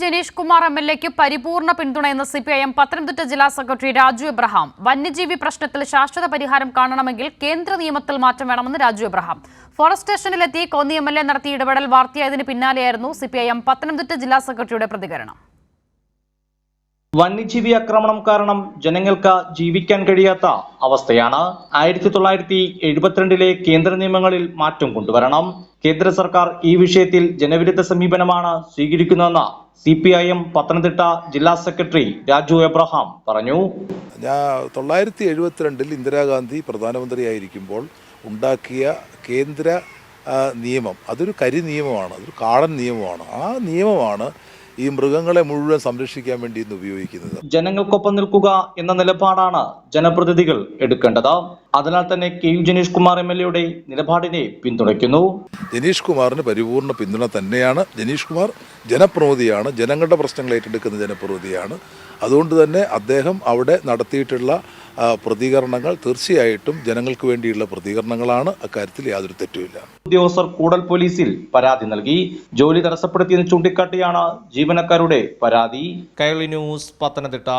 ജനീഷ് കുമാർ എംഎൽഎക്ക് പരിപൂർണ പിന്തുണയെന്ന് സിപിഐഎം പത്തനംതിട്ട ജില്ലാ സെക്രട്ടറി രാജു എബ്രഹാം. വന്യജീവി പ്രശ്നത്തിൽ ശാശ്വത പരിഹാരം കാണണമെങ്കിൽ കേന്ദ്ര നിയമത്തിൽ മാറ്റം വേണമെന്ന് രാജു എബ്രഹാം. ഫോറസ്റ്റ് സ്റ്റേഷനിലെത്തി കോന്നി എംഎൽഎ നടത്തിയ ഇടപെടൽ വാർത്തയായതിന് പിന്നാലെയായിരുന്നു സിപിഐഎം പത്തനംതിട്ട ജില്ലാ സെക്രട്ടറിയുടെ പ്രതികരണം. വന്യജീവി ആക്രമണം കാരണം ജനങ്ങൾക്ക് ജീവിക്കാൻ കഴിയാത്ത അവസ്ഥയാണ്. 1972 കേന്ദ്ര നിയമങ്ങളിൽ മാറ്റം കൊണ്ടുവരണം. കേന്ദ്ര സർക്കാർ ഈ വിഷയത്തിൽ ജനവിരുദ്ധ സമീപനമാണ് സ്വീകരിക്കുന്നതെന്ന് സിപിഐഎം പത്തനംതിട്ട ജില്ലാ സെക്രട്ടറി രാജു എബ്രഹാം പറഞ്ഞു. 1972 ഇന്ദിരാഗാന്ധി പ്രധാനമന്ത്രിയായിരിക്കുമ്പോൾ ഉണ്ടാക്കിയ കേന്ദ്ര നിയമം അതൊരു കരി നിയമമാണ്, അതൊരു കാടൻ നിയമമാണ്. ആ നിയമമാണ് ഈ മൃഗങ്ങളെ മുഴുവൻ സംരക്ഷിക്കാൻ വേണ്ടി ഇന്ന് ഉപയോഗിക്കുന്നത്. ജനങ്ങൾക്കൊപ്പം നിൽക്കുക എന്ന നിലപാടാണ് ജനപ്രതിനിധികൾ എടുക്കേണ്ടത്. അതിനാൽ തന്നെ കെ.യു. ജനീഷ് കുമാർ എംഎൽഎയുടെ നിലപാടിനെ പിന്തുണയ്ക്കുന്നു. ജനീഷ് കുമാറിന് പരിപൂർണ പിന്തുണ തന്നെയാണ്. ജനീഷ് കുമാർ ജനപ്രതിനിധിയാണ്, ജനങ്ങളുടെ പ്രശ്നങ്ങൾ ഏറ്റെടുക്കുന്ന ജനപ്രതിനിധിയാണ്. അതുകൊണ്ട് തന്നെ അദ്ദേഹം അവിടെ നടത്തിയിട്ടുള്ള പ്രതികരണങ്ങൾ തീർച്ചയായിട്ടും ജനങ്ങൾക്ക് വേണ്ടിയുള്ള പ്രതികരണങ്ങളാണ്. അക്കാര്യത്തിൽ യാതൊരു തെറ്റുമില്ല. ഉദ്യോഗസ്ഥർ കൂടൽ പോലീസിൽ പരാതി നൽകി. ജോലി തടസ്സപ്പെടുത്തിയെന്ന് ചൂണ്ടിക്കാട്ടിയാണ് ജീവനക്കാരുടെ പരാതി. കൈരളി ന്യൂസ്, പത്തനംതിട്ട.